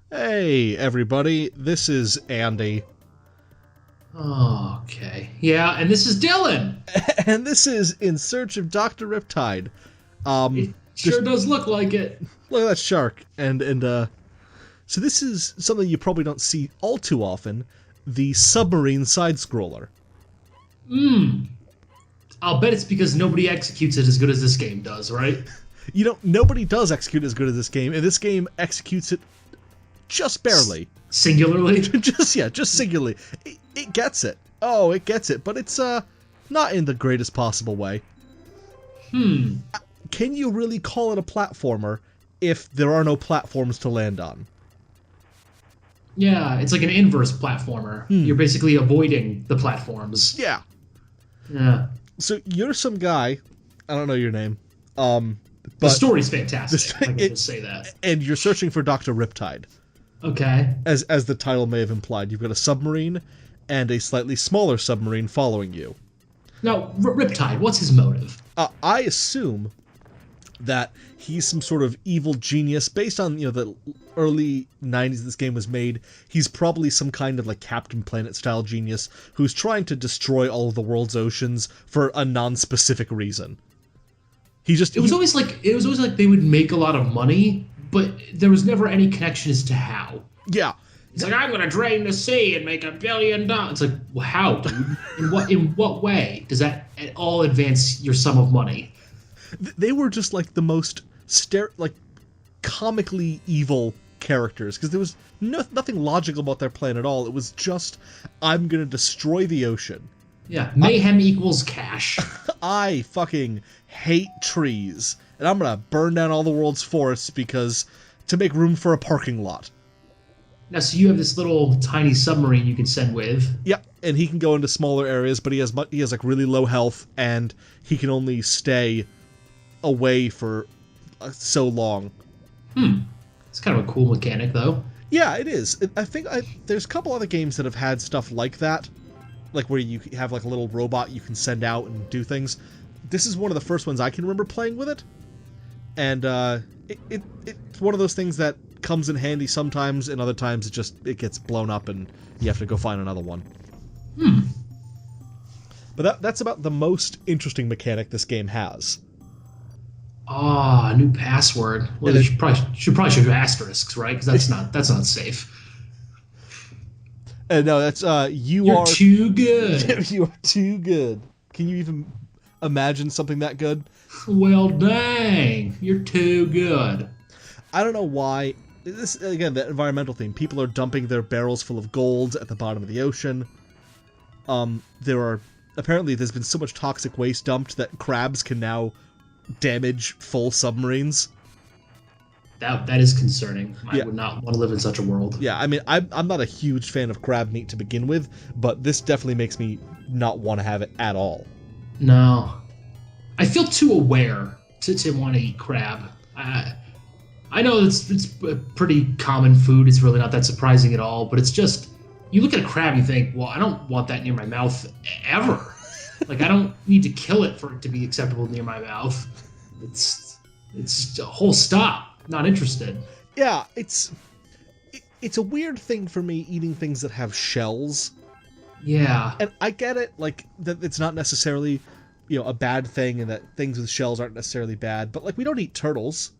Hey, everybody, this is Andy. Okay. Yeah, and this is Dillon. And this is In Search of Dr. Riptide. It Just sure does look like it. look at that shark. So this is something you probably don't see all too often, the submarine side-scroller. I'll bet it's because nobody executes it as good as this game does, right? You know, nobody does execute as good as this game, and this game executes it just barely. Singularly? just singularly. It gets it. Oh, it gets it, but it's, not in the greatest possible way. Can you really call it a platformer if there are no platforms to land on? Yeah, it's like an inverse platformer. You're basically avoiding the platforms. Yeah. Yeah. So you're some guy, I don't know your name, The but story's fantastic. I can just say that. and you're searching for Dr. Riptide. Okay. As the title may have implied, you've got a submarine and a slightly smaller submarine following you. Now, Riptide, what's his motive? I assume that he's some sort of evil genius based on, the early 90s this game was made. He's probably some kind of like Captain Planet style genius who's trying to destroy all of the world's oceans for a non-specific reason. It was always like they would make a lot of money, but there was never any connection as to how. Yeah. It's like, I'm gonna drain the sea and make $1 billion. It's like, well, how, dude? In what way does that at all advance your sum of money? They were just like the most comically evil characters, because there was nothing logical about their plan at all. It was just, I'm gonna destroy the ocean. Yeah, mayhem equals cash. I fucking hate trees, and I'm gonna burn down all the world's forests to make room for a parking lot. Now, so you have this little tiny submarine you can send with. Yeah, and he can go into smaller areas, but he has like really low health, and he can only stay away for so long. It's kind of a cool mechanic, though. Yeah, it is. I think there's a couple other games that have had stuff like that, like where you have like a little robot you can send out and do things. This is one of the first ones I can remember playing with it, and it's one of those things that comes in handy sometimes, and other times it gets blown up and you have to go find another one. But that's about the most interesting mechanic this game has. Ah, new password. Well, you should probably show asterisks, right? Because that's not safe. No, that's You're too good. You are too good. Can you even imagine something that good? Well, dang, you're too good. I don't know why. This, again, that environmental theme. People are dumping their barrels full of gold at the bottom of the ocean. Apparently there's been so much toxic waste dumped that crabs can now damage full submarines. That is concerning. I would not want to live in such a world. Yeah, I mean, I'm not a huge fan of crab meat to begin with, but this definitely makes me not want to have it at all. No. I feel too aware to want to eat crab. I know it's a pretty common food. It's really not that surprising at all, but it's just, you look at a crab and you think, well, I don't want that near my mouth ever. Like, I don't need to kill it for it to be acceptable near my mouth. It's a whole stop. Not interested. Yeah, it's a weird thing for me eating things that have shells. Yeah. And I get it, like, that it's not necessarily, a bad thing, and that things with shells aren't necessarily bad, but, like, we don't eat turtles.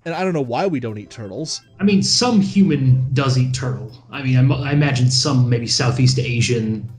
And I don't know why we don't eat turtles. I mean, some human does eat turtle. I mean, I imagine some maybe Southeast Asian,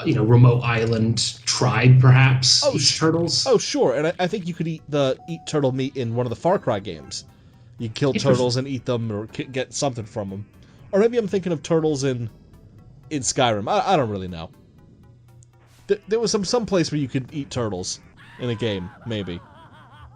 remote island tribe, perhaps, eats turtles. Oh, sure. And I think you could eat turtle meat in one of the Far Cry games. You kill turtles and eat them, or get something from them. Or maybe I'm thinking of turtles in Skyrim. I don't really know. There was some place where you could eat turtles in a game, maybe.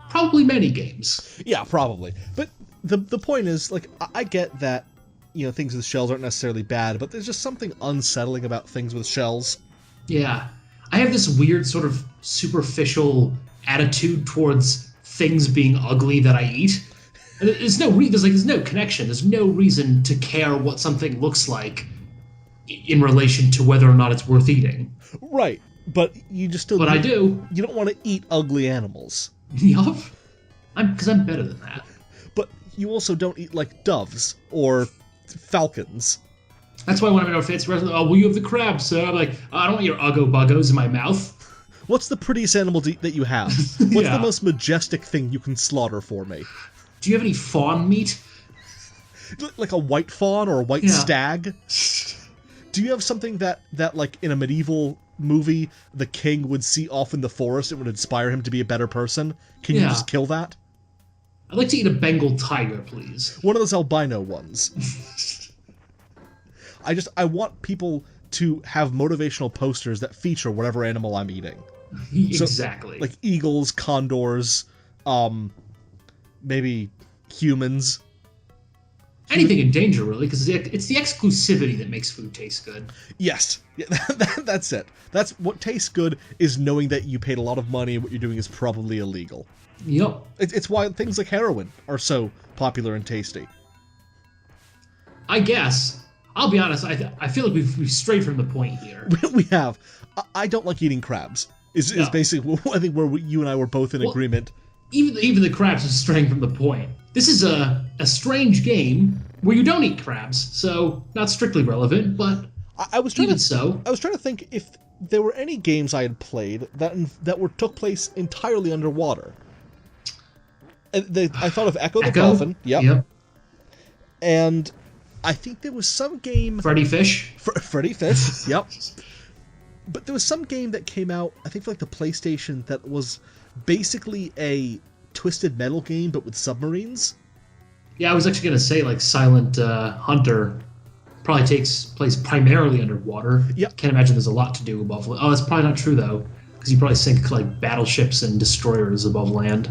Probably many games. Yeah, probably. But the point is, like, I get that, things with shells aren't necessarily bad, but there's just something unsettling about things with shells. Yeah. I have this weird sort of superficial attitude towards things being ugly that I eat. There's no connection. There's no reason to care what something looks like in relation to whether or not it's worth eating. Right. But you just still... But I do. You don't want to eat ugly animals. Yup. Because I'm better than that. But you also don't eat, like, doves, or falcons. That's why when I'm in a fancy restaurant, oh, will you have the crab, sir? I'm like, oh, I don't want your uggo buggos in my mouth. What's the prettiest animal that you have? What's Yeah. the most majestic thing you can slaughter for me? Do you have any fawn meat? Like a white fawn or a white Yeah. stag? Do you have something that like in a medieval movie the king would see off in the forest and would inspire him to be a better person? Can you Yeah. just kill that? I'd like to eat a Bengal tiger, please. One of those albino ones. I want people to have motivational posters that feature whatever animal I'm eating. Exactly. So, like eagles, condors, maybe humans. Anything in danger, really, because it's the exclusivity that makes food taste good. Yes, yeah, that's it. That's what tastes good, is knowing that you paid a lot of money and what you're doing is probably illegal. Yep. It's why things like heroin are so popular and tasty. I guess. I'll be honest, I feel like we've strayed from the point here. We have. I don't like eating crabs. Is No. basically, I think, where you and I were both in agreement. Even the crabs are straying from the point. This is a strange game where you don't eat crabs, so not strictly relevant, but I was trying even to so. I was trying to think if there were any games I had played that took place entirely underwater. And I thought of Echo the Dolphin. Yep. And I think there was some game... Freddy Fish? Freddy Fish, yep. But there was some game that came out, I think for like the PlayStation, that was basically a Twisted Metal game, but with submarines. Yeah, I was actually going to say, like, Silent Hunter probably takes place primarily underwater. Yep. Can't imagine there's a lot to do above land. Oh, that's probably not true, though, because you probably sink, like, battleships and destroyers above land.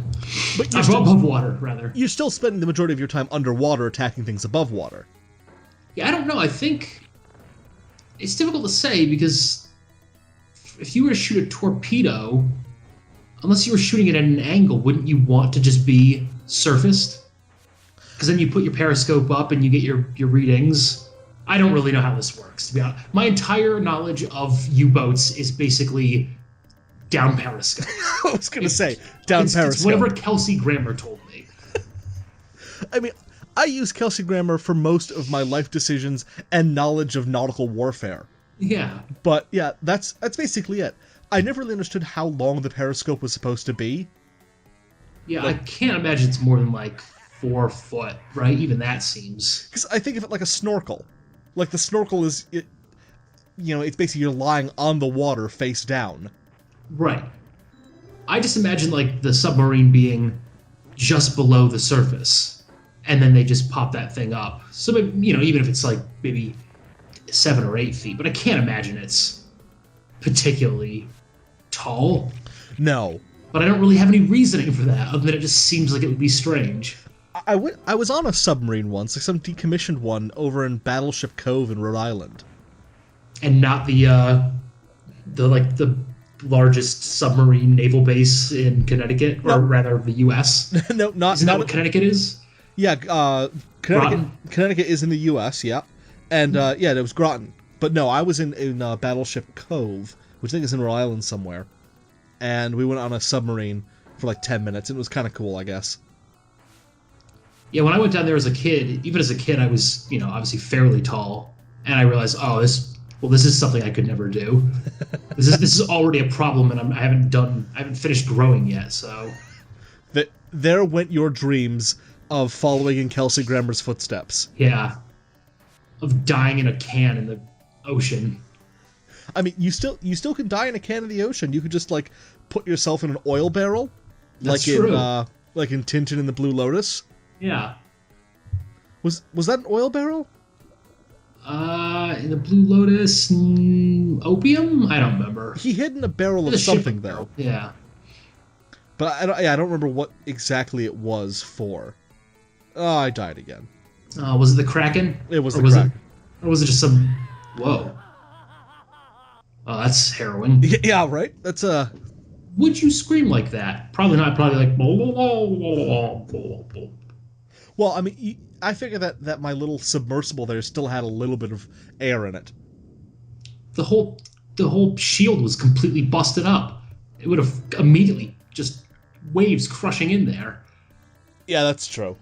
But you're above water, rather. You're still spending the majority of your time underwater attacking things above water. Yeah, I don't know. I think it's difficult to say because if you were to shoot a torpedo, unless you were shooting it at an angle, wouldn't you want to just be surfaced? Because then you put your periscope up and you get your readings. I don't really know how this works, to be honest. My entire knowledge of U-boats is basically down periscope. I was going to say, down periscope. It's whatever Kelsey Grammer told me. I mean, I use Kelsey Grammer for most of my life decisions and knowledge of nautical warfare. Yeah. But yeah, that's basically it. I never really understood how long the periscope was supposed to be. Yeah, I can't imagine it's more than like 4 foot, right? Even that seems... Because I think of it like a snorkel. Like the snorkel is, it's basically you're lying on the water face down. Right. I just imagine like the submarine being just below the surface, and then they just pop that thing up. So even if it's like maybe 7 or 8 feet, but I can't imagine it's particularly tall. No. But I don't really have any reasoning for that, other than it just seems like it would be strange. I was on a submarine once, like some decommissioned one over in Battleship Cove in Rhode Island. And not the largest submarine naval base in Connecticut, or rather the U.S. No, not... Isn't that what Connecticut is? Yeah, Connecticut is in the U.S., yeah. And, it was Groton. But no, I was in Battleship Cove, which I think is in Rhode Island somewhere. And we went on a submarine for like 10 minutes. It was kind of cool, I guess. Yeah, when I went down there as a kid, even as a kid, I was, obviously fairly tall. And I realized, this is something I could never do. This is already a problem, and I haven't finished growing yet, so... There went your dreams of following in Kelsey Grammer's footsteps. Yeah. Of dying in a can in the ocean. I mean, you still can die in a can in the ocean. You could just, like, put yourself in an oil barrel. That's true. Like in Tintin and the Blue Lotus. Yeah. Was that an oil barrel? In the Blue Lotus, opium? I don't remember. He hid in a barrel of something, though. Yeah. But I don't remember what exactly it was for. Oh, I died again. Was it the Kraken? It was the Kraken. Or was it just some... Whoa. Oh, that's heroin. Yeah, right? That's a... Would you scream like that? Probably not. Probably like... Well, I mean, I figured that my little submersible there still had a little bit of air in it. The whole shield was completely busted up. It would have immediately just waves crushing in there. Yeah, that's true.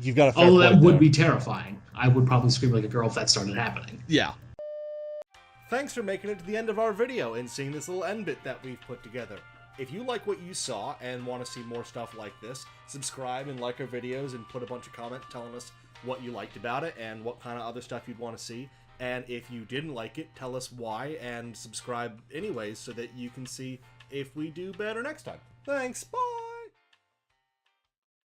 you've got a fair Oh, point that would there. be terrifying. I would probably scream like a girl if that started happening. Yeah. Thanks for making it to the end of our video and seeing this little end bit that we've put together. If you like what you saw and want to see more stuff like this, subscribe and like our videos and put a bunch of comments telling us what you liked about it and what kind of other stuff you'd want to see. And if you didn't like it, tell us why and subscribe anyways so that you can see if we do better next time. Thanks, bye!